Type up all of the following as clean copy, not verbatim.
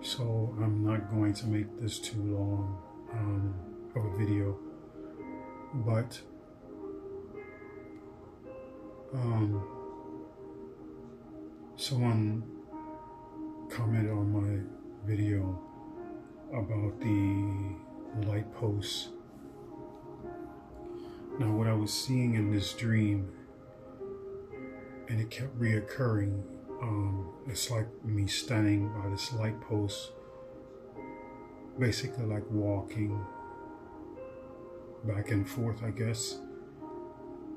So I'm not going to make this too long of a video, but someone commented on my video about the light posts. Now, what I was seeing in this dream, and it kept reoccurring, it's like me standing by this light post, basically like walking back and forth, I guess.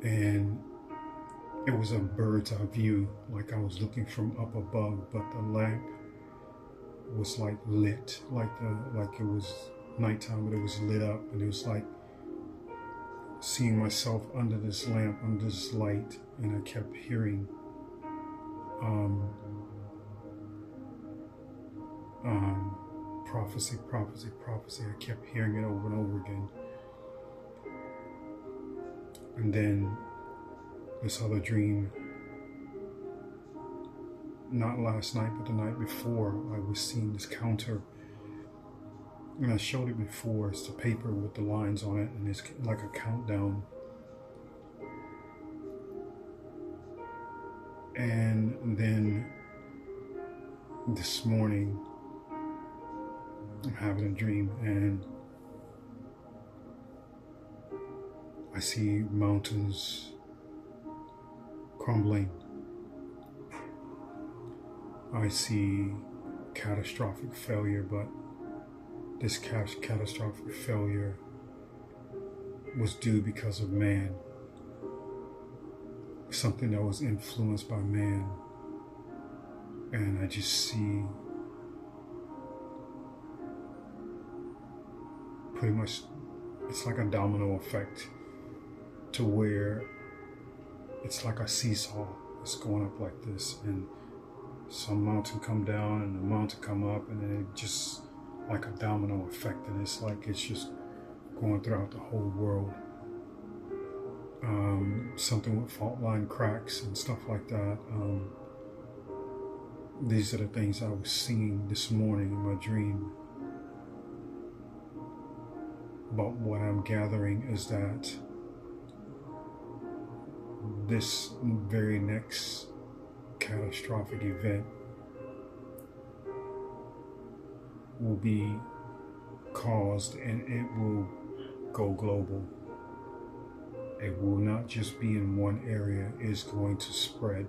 And it was a bird's eye view, like I was looking from up above, but the lamp was like lit, like it was nighttime, but it was lit up, and it was like seeing myself under this lamp, under this light, and I kept hearing prophecy, prophecy, prophecy. I kept hearing it over and over again. And then this other dream, not last night, but the night before, I was seeing this counter. And I showed it before. It's the paper with the lines on it, and it's like a countdown. And then this morning, I'm having a dream, and I see mountains crumbling. I see catastrophic failure, but this catastrophic failure was due because of man. Something that was influenced by man. And I just see pretty much, it's like a domino effect, to where it's like a seesaw. It's going up like this, and some mountain come down and the mountain come up, and then it just like a domino effect, and it's like it's just going throughout the whole world. Something with fault line cracks and stuff like that. These are the things I was seeing this morning in my dream. But what I'm gathering is that this very next catastrophic event will be caused, and it will go global. It will not just be in one area, it's going to spread.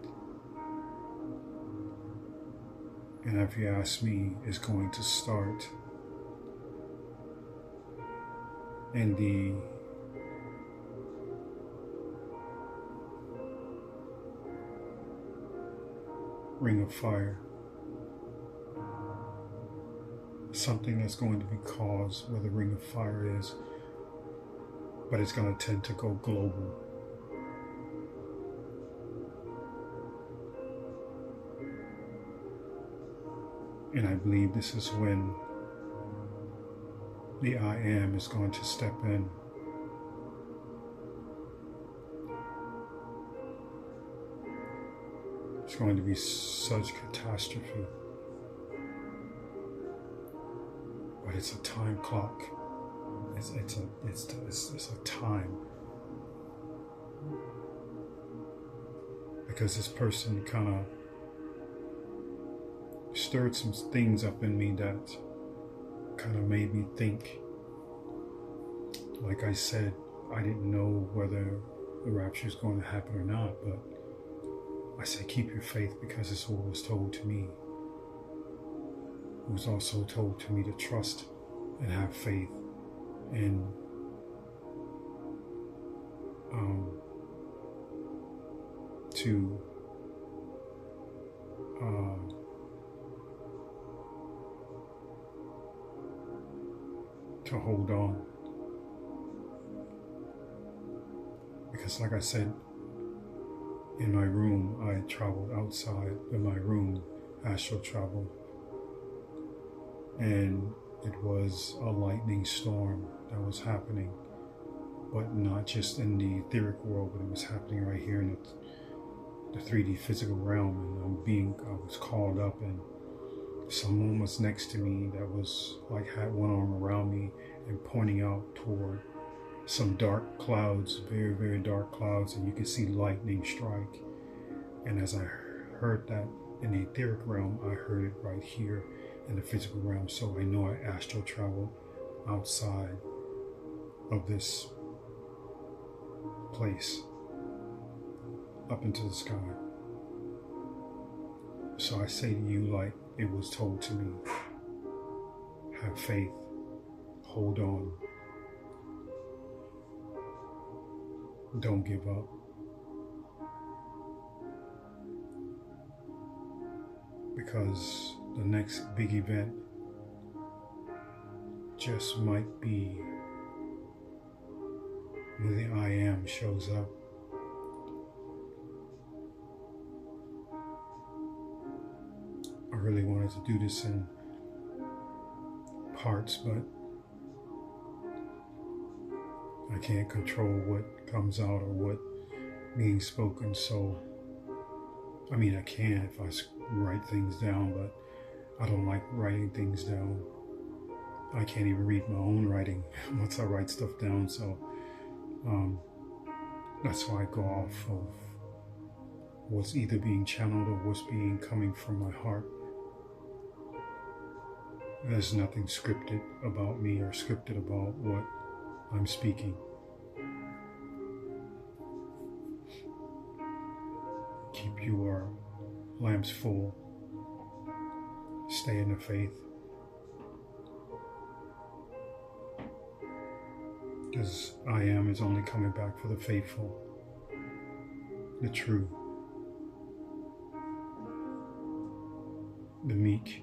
And if you ask me, it's going to start in the Ring of Fire. Something that's going to be caused where the Ring of Fire is, but it's going to tend to go global. And I believe this is when the I Am is going to step in. It's going to be such catastrophe. But it's a time clock. It's a time. Because this person kind of stirred some things up in me that kind of made me think. Like I said, I didn't know whether the rapture is going to happen or not, but I said keep your faith, because it's what was told to me. It was also told to me to trust and have faith, and to hold on. Because like I said, in my room, I traveled outside of my room, astral travel, and it was a lightning storm that was happening, but not just in the etheric world, but it was happening right here in the 3D physical realm. And I was called up, and someone was next to me that was like had one arm around me and pointing out toward some dark clouds, very, very dark clouds, and you could see lightning strike. And as I heard that in the etheric realm, I heard it right here in the physical realm. So I know I astral traveled outside of this place up into the sky. So I say to you, like it was told to me, have faith, hold on, don't give up. Because the next big event just might be when the I Am shows up. I really wanted to do this in parts, but I can't control what comes out or what being spoken. So, I mean, I can if I write things down, but I don't like writing things down. I can't even read my own writing once I write stuff down. So that's why I go off of what's either being channeled or what's being coming from my heart. There's nothing scripted about me or scripted about what I'm speaking. Keep your lamps full. Stay in the faith. Because I Am is only coming back for the faithful, the true, the meek,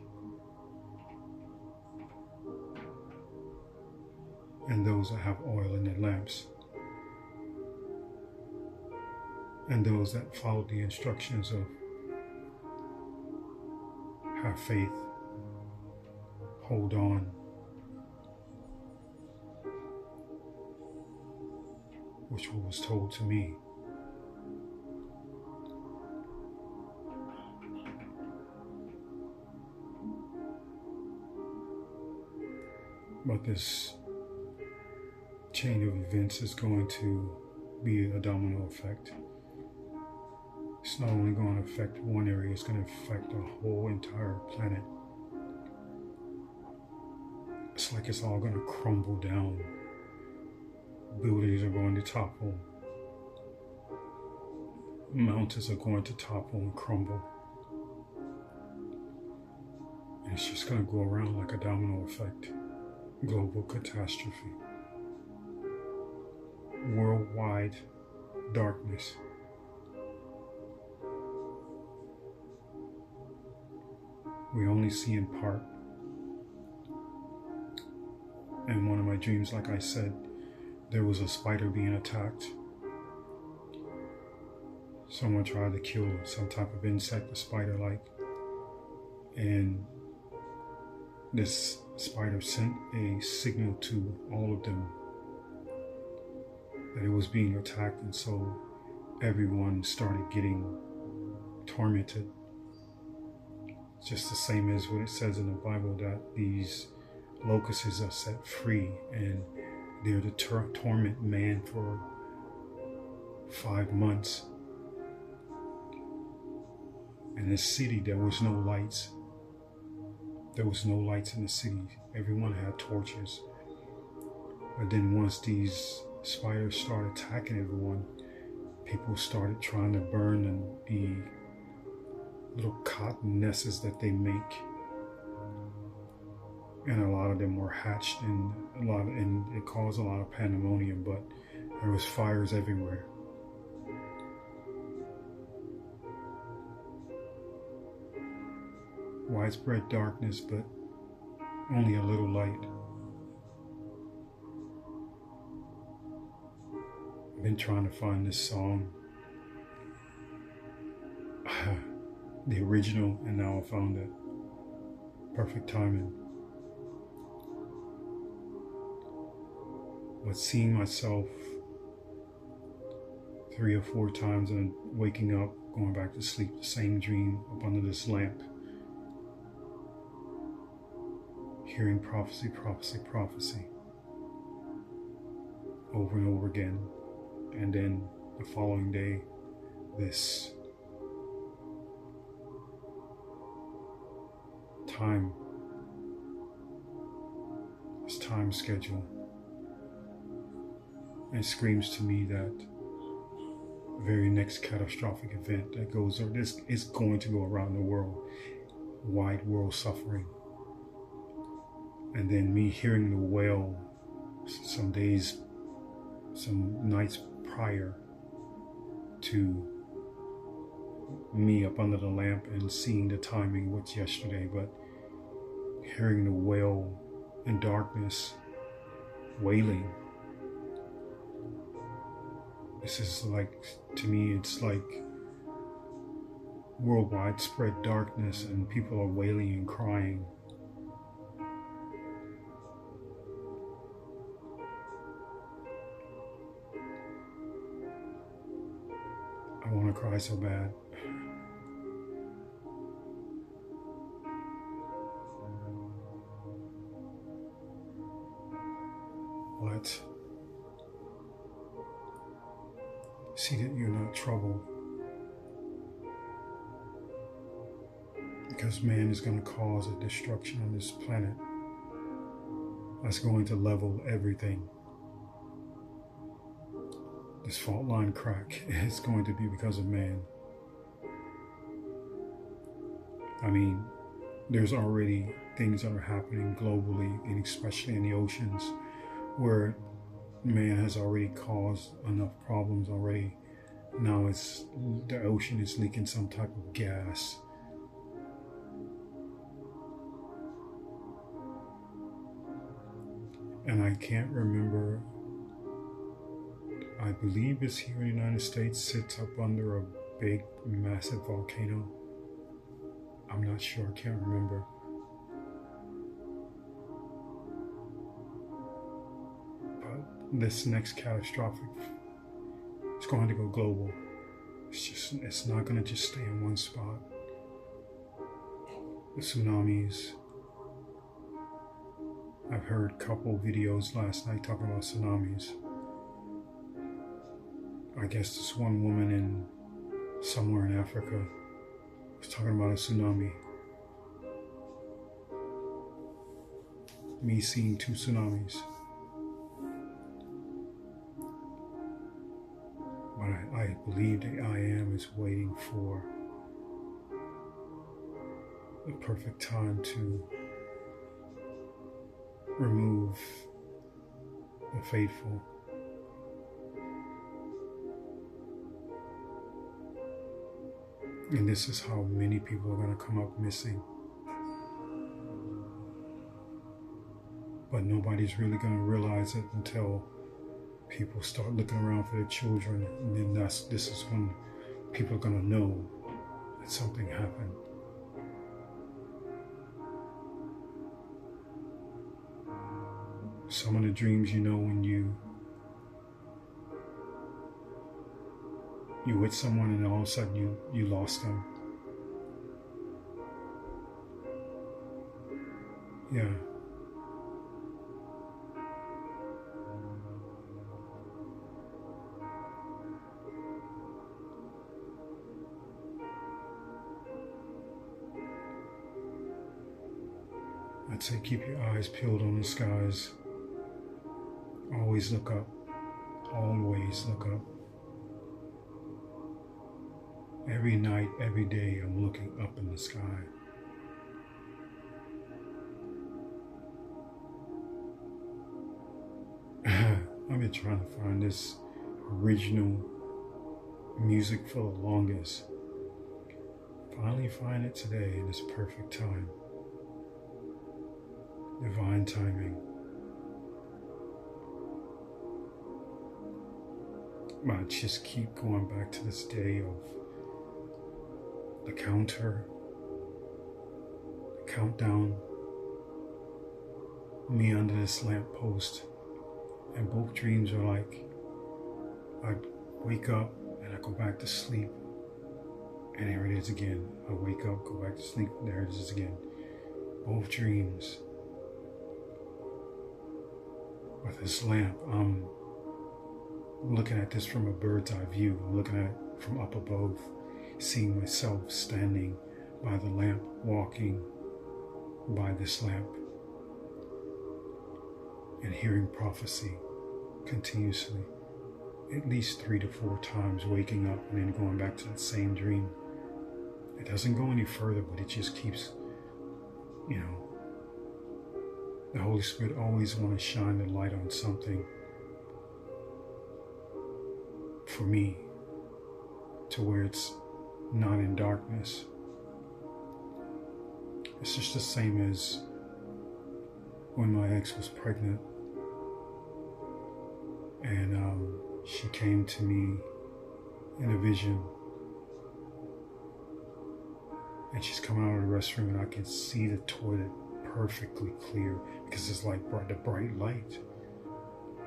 and those that have oil in their lamps, and those that follow the instructions of have faith, hold on, which was told to me. But this chain of events is going to be a domino effect. It's not only going to affect one area, it's going to affect the whole entire planet. It's like it's all going to crumble down. Buildings are going to topple. Mountains are going to topple and crumble. And it's just going to go around like a domino effect. Global catastrophe. Worldwide darkness. We only see in part. In one of my dreams, like I said, there was a spider being attacked. Someone tried to kill some type of insect, a spider-like, and this spider sent a signal to all of them that it was being attacked, and so everyone started getting tormented. Just the same as what it says in the Bible, that these locusts are set free and they're to torment man for 5 months. In this city, there was no lights. There was no lights in the city. Everyone had torches. But then once these spiders started attacking everyone, people started trying to burn the little cotton nests that they make. And a lot of them were hatched, and it caused a lot of pandemonium, but there was fires everywhere. Widespread darkness, but only a little light. I've been trying to find this song, the original, and now I found it. Perfect timing. But seeing myself 3 or 4 times and waking up, going back to sleep, the same dream up under this lamp. hearing prophecy, prophecy, prophecy over and over again. And then the following day, this time schedule. It screams to me that the very next catastrophic event that goes, or this is going to go around the world, wide world suffering. And then me hearing the wail some nights prior to me up under the lamp and seeing the timing, what's yesterday, but hearing the wail in darkness, wailing. This is like, to me, it's like worldwide spread darkness and people are wailing and crying. I want to cry so bad. But see that you're not troubled, because man is going to cause a destruction on this planet that's going to level everything. This fault line crack is going to be because of man. I mean, there's already things that are happening globally, and especially in the oceans, where man has already caused enough problems already. Now it's the ocean is leaking some type of gas. And I can't remember, I believe it's here in the United States, sits up under a big, massive volcano. I'm not sure, I can't remember. This next catastrophic, it's going to go global. It's not going to just stay in one spot. The tsunamis. I've heard a couple videos last night talking about tsunamis. I guess this one woman in somewhere in Africa was talking about a tsunami. Me seeing 2 tsunamis. But I believe that I am is waiting for the perfect time to remove the faithful. And this is how many people are going to come up missing. But nobody's really going to realize it until people start looking around for their children, and then this is when people are going to know that something happened. Some of the dreams, you know, when you with someone and all of a sudden you lost them. Yeah. I'd say keep your eyes peeled on the skies. Always look up. Always look up. Every night, every day, I'm looking up in the sky. I've been trying to find this original music for the longest. Finally find it today, and it's perfect time. Divine timing. I just keep going back to this day of the counter, the countdown, me under this lamppost, and both dreams are like, I wake up and I go back to sleep, and there it is again. I wake up, go back to sleep, there it is again. Both dreams. But this lamp, I'm looking at this from a bird's eye view. I'm looking at it from up above, seeing myself standing by the lamp, walking by this lamp, and hearing prophecy continuously, at least 3 to 4 times, waking up and then going back to that same dream. It doesn't go any further, but it just keeps, the Holy Spirit always want to shine the light on something for me, to where it's not in darkness. It's just the same as when my ex was pregnant, and she came to me in a vision, and she's coming out of the restroom, and I can see the toilet perfectly clear, because it's like the bright light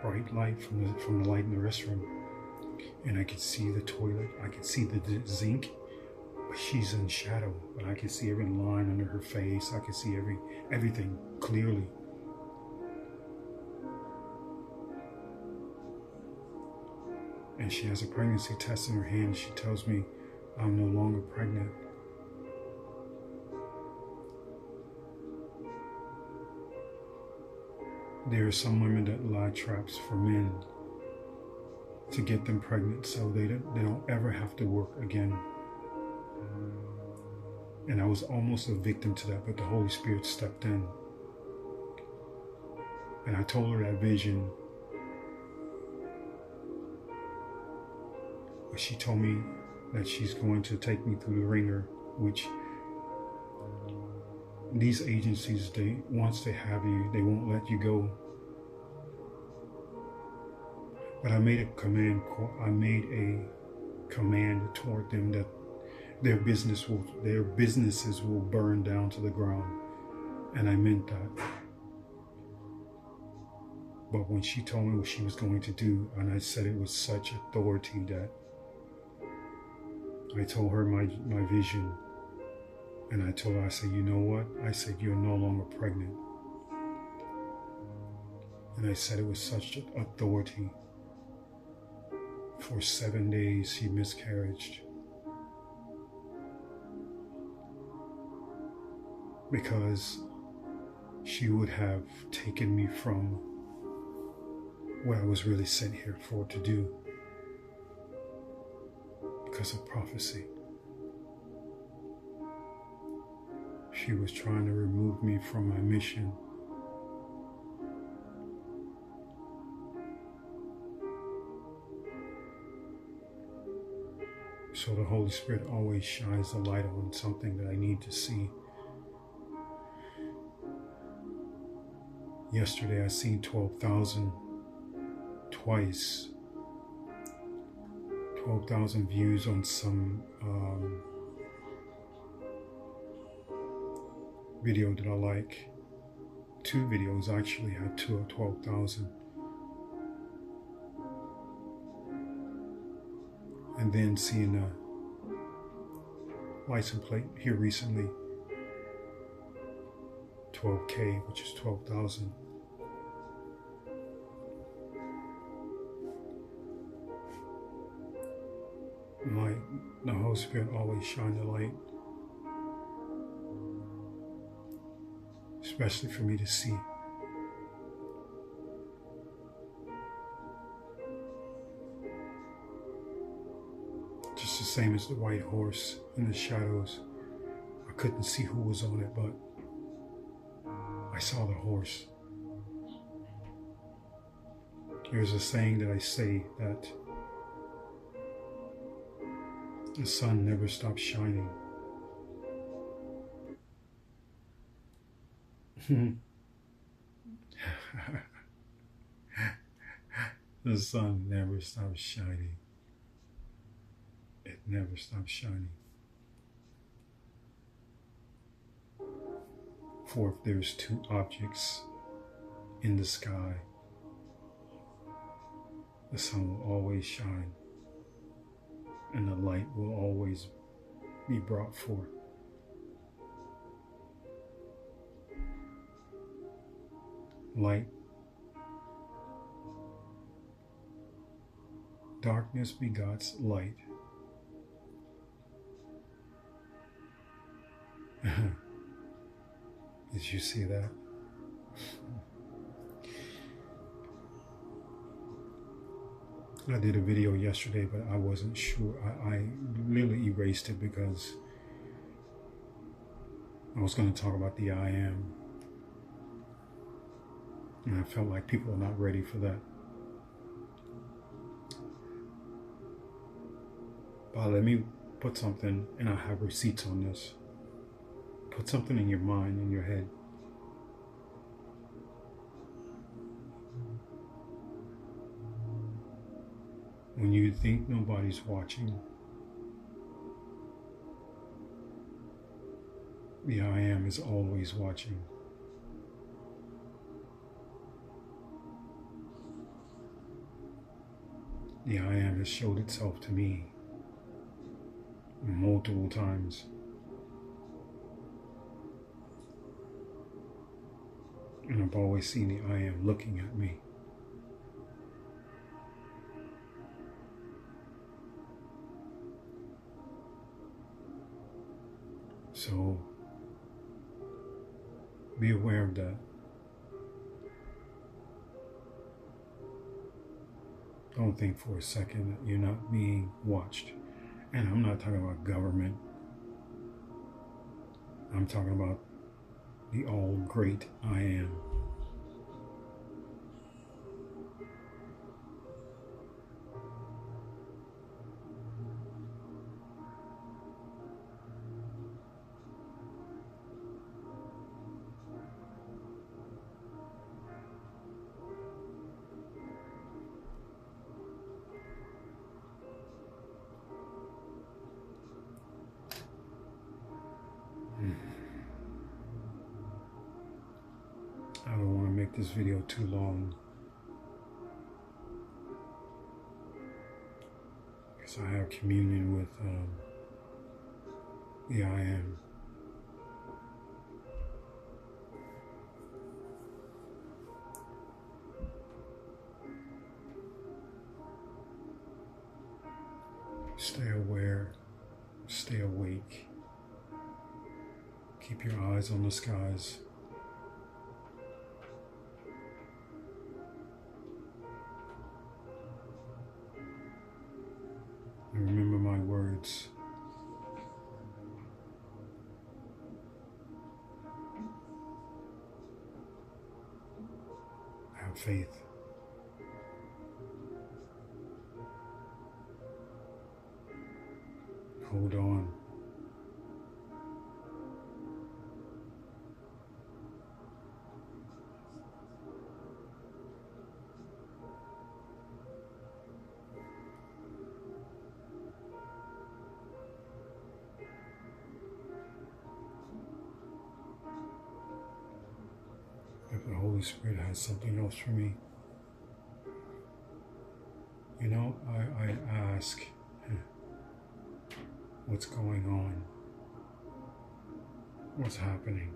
from the light in the restroom, and I can see the toilet. I can see the zinc, but she's in shadow, but I can see every line under her face. I can see everything clearly. And she has a pregnancy test in her hand. She tells me I'm no longer pregnant. There are some women that lie traps for men to get them pregnant, so they don't ever have to work again. And I was almost a victim to that, but the Holy Spirit stepped in. And I told her that vision. But she told me that she's going to take me through the ringer, which these agencies, once they have you, they won't let you go. But I made a command toward them that their businesses will burn down to the ground. And I meant that. But when she told me what she was going to do, and I said it with such authority that I told her my vision, and I told her, I said, you know what? I said, you're no longer pregnant. And I said it with such authority. For 7 days, she miscarried. Because she would have taken me from what I was really sent here for to do. Because of prophecy. She was trying to remove me from my mission. So the Holy Spirit always shines the light on something that I need to see. Yesterday I seen 12,000 twice. 12,000 views on some video that I like. 2 videos actually had 12,000. And then seeing a license plate here recently, 12K, which is 12,000. Light, the Holy Spirit always shine the light, especially for me to see. Just the same as the white horse in the shadows. I couldn't see who was on it, but I saw the horse. There's a saying that I say that the sun never stops shining. The sun never stops shining. It never stops shining. For if there's 2 objects in the sky, the sun will always shine, and the light will always be brought forth. Light darkness begots light. Did you see that? I did a video yesterday, but I wasn't sure. I literally erased it because I was going to talk about the I am. And I felt like people are not ready for that. But let me put something, and I have receipts on this. Put something in your mind, in your head. When you think nobody's watching, the I am is always watching. The I am has showed itself to me multiple times. And I've always seen the I am looking at me. So be aware of that. Don't think for a second that you're not being watched. And I'm not talking about government. I'm talking about the all great I am. I don't want to make this video too long because I have communion with the I am. Stay aware, stay awake, keep your eyes on the skies. And remember my words. Have faith. Hold on. If the Holy Spirit has something else for me, you know, I ask, what's going on? What's happening?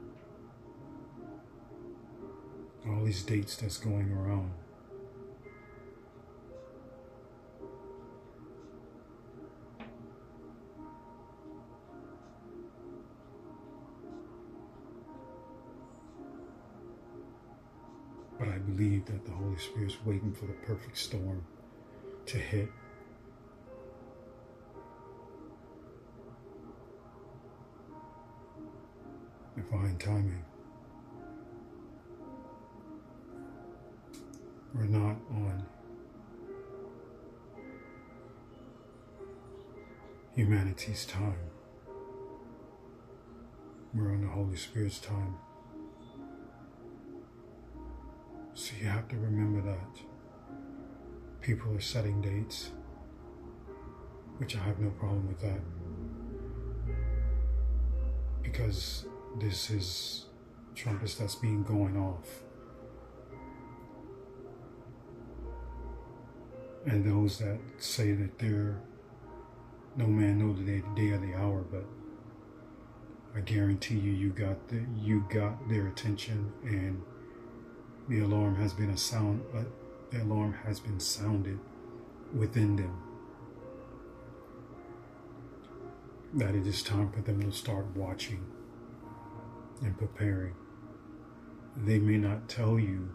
All these dates that's going around. But I believe that the Holy Spirit's waiting for the perfect storm to hit. Divine timing. We're not on humanity's time. We're on the Holy Spirit's time. So you have to remember that. People are setting dates, which I have no problem with that. Because this is trumpets that's being going off. And those that say that they're, no man knows the day or the hour, but I guarantee you, you got their attention, and the alarm has been sounded within them that it is time for them to start watching and preparing. They may not tell you,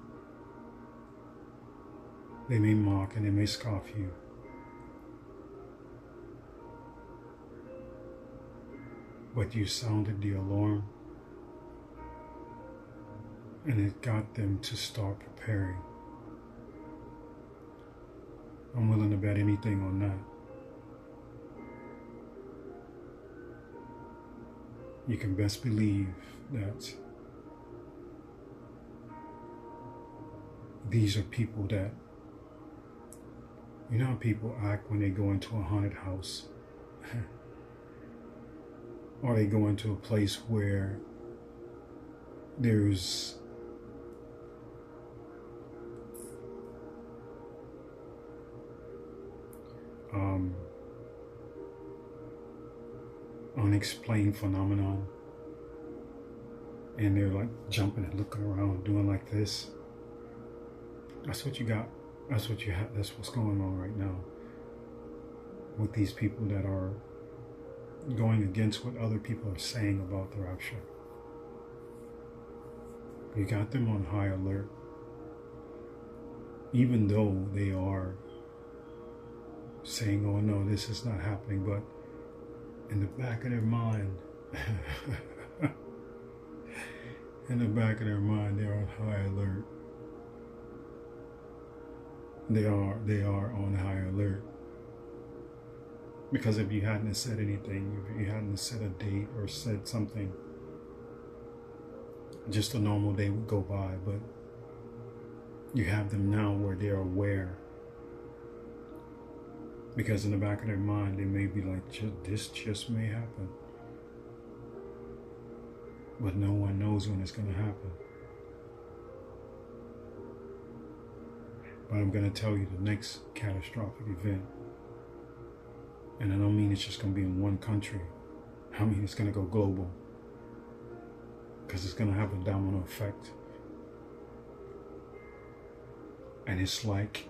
they may mock and they may scoff you, but you sounded the alarm and it got them to start preparing. I'm willing to bet anything on that. You can best believe that these are people that, you know how people act when they go into a haunted house? Or they go into a place where there's unexplained phenomenon, and they're like jumping and looking around doing like this. That's what you got. That's what you have. That's what's going on right now with these people that are going against what other people are saying about the rapture. You got them on high alert, even though they are saying, oh no, this is not happening, but in the back of their mind, in the back of their mind, they're on high alert. They are on high alert. Because if you hadn't said anything, if you hadn't said a date or said something, just a normal day would go by, but you have them now where they're aware. Because in the back of their mind, they may be like, this just may happen. But no one knows when it's going to happen. But I'm going to tell you the next catastrophic event. And I don't mean it's just going to be in one country. I mean it's going to go global. Because it's going to have a domino effect. And it's like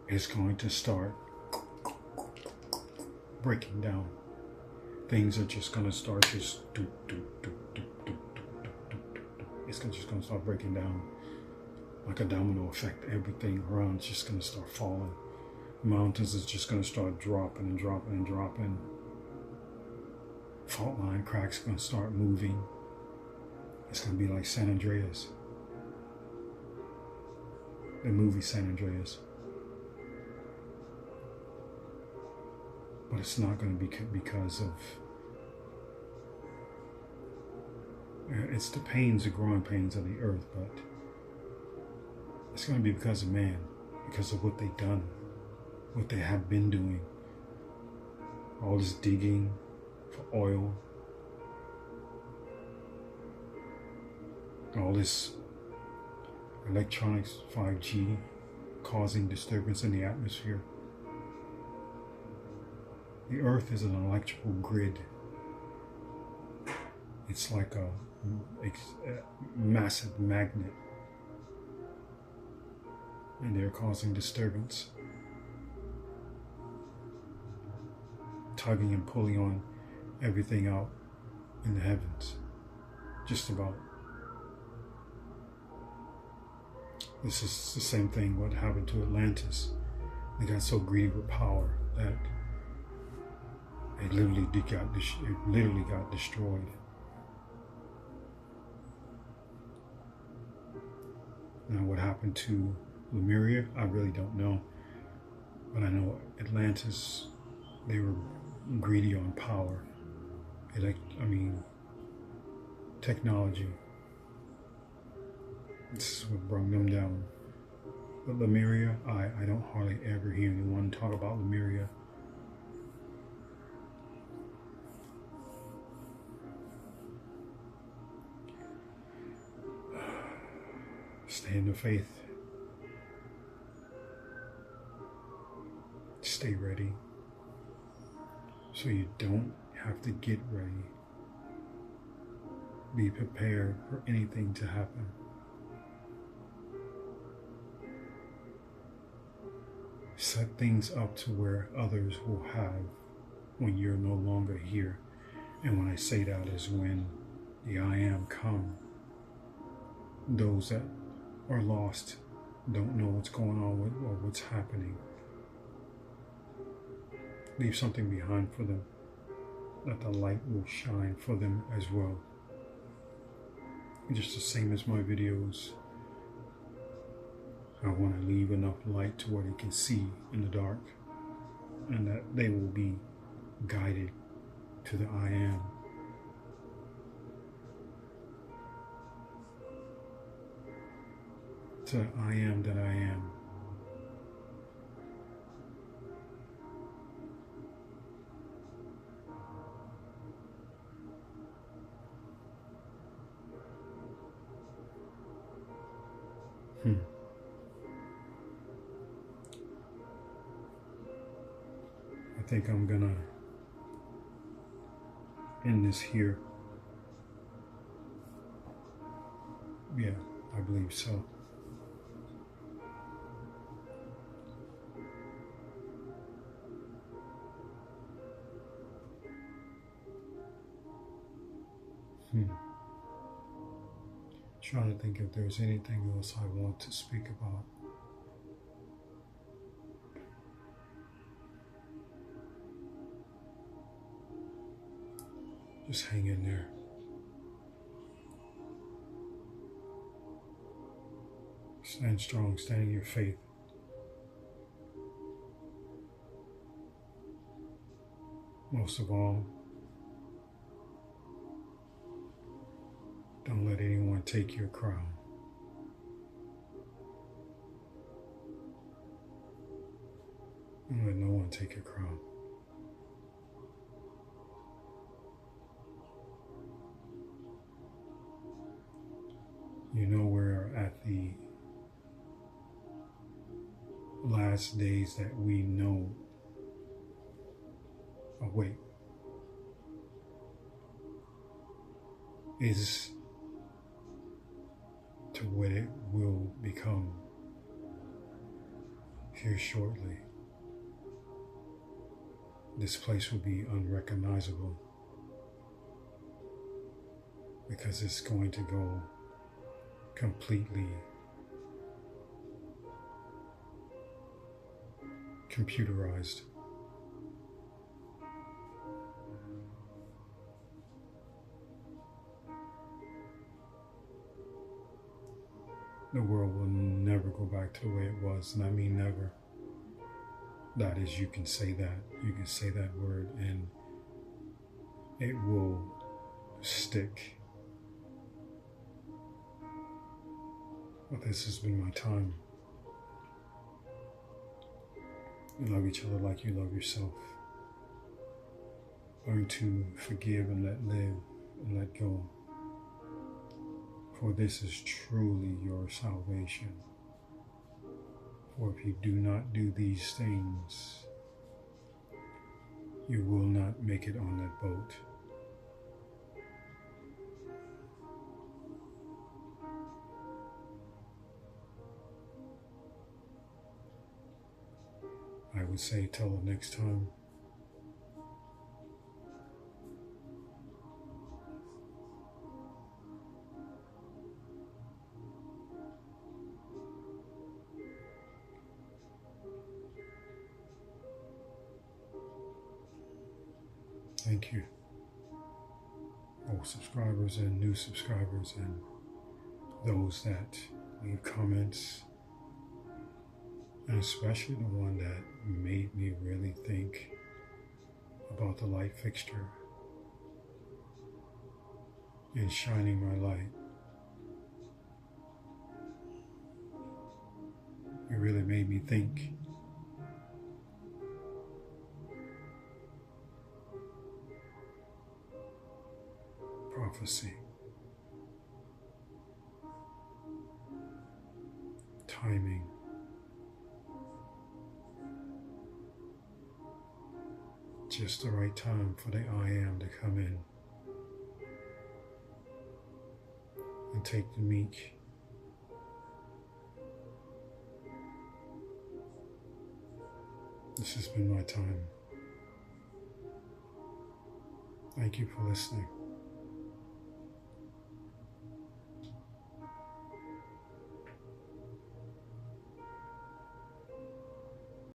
it's going to start breaking down. Things are just going to start just it's just going to start breaking down like a domino effect. Everything around is just going to start falling. Mountains is just going to start dropping and dropping and dropping. Fault line cracks are going to start moving. It's going to be like San Andreas. The movie San Andreas. But it's not going to be because of, it's the pains, the growing pains of the earth, but it's going to be because of man, because of what they've done, what they have been doing. All this digging for oil, all this electronics, 5G, causing disturbance in the atmosphere. The earth is an electrical grid. It's like a massive magnet. And they're causing disturbance. Tugging and pulling on everything out in the heavens. Just about. This is the same thing what happened to Atlantis. They got so greedy with power that it literally got destroyed. Now what happened to Lemuria, I really don't know. But I know Atlantis, they were greedy on power. Technology. This is what brought them down. But Lemuria, I don't hardly ever hear anyone talk about Lemuria. Stay in the faith. Stay ready. So you don't have to get ready. Be prepared for anything to happen. set things up to where others will have when you're no longer here. And when I say that is when the I am come, those that are lost, don't know what's going on or what's happening, leave something behind for them, that the light will shine for them as well. Just the same as my videos, I want to leave enough light to where they can see in the dark, and that they will be guided to the I am. To the I am that I am. I think I'm gonna end this here. Yeah, I believe so. Trying to think if there's anything else I want to speak about. Just hang in there. Stand strong, stand in your faith. Most of all, don't let anyone take your crown. Don't let no one take your crown. You know, we're at the last days that we know await. Is to what it will become here shortly. This place will be unrecognizable because it's going to go completely computerized. The world will never go back to the way it was, and I mean never. That is, you can say that. You can say that word and it will stick. But this has been my time. You love each other like you love yourself. Learn to forgive and let live and let go. For this is truly your salvation. For if you do not do these things, you will not make it on that boat. I would say till the next time. Thank you, old subscribers and new subscribers, and those that leave comments, and especially the one that made me really think about the light fixture and shining my light. It really made me think. Prophecy, timing, just the right time for the I am to come in and take the meek This has been my time. Thank you for listening.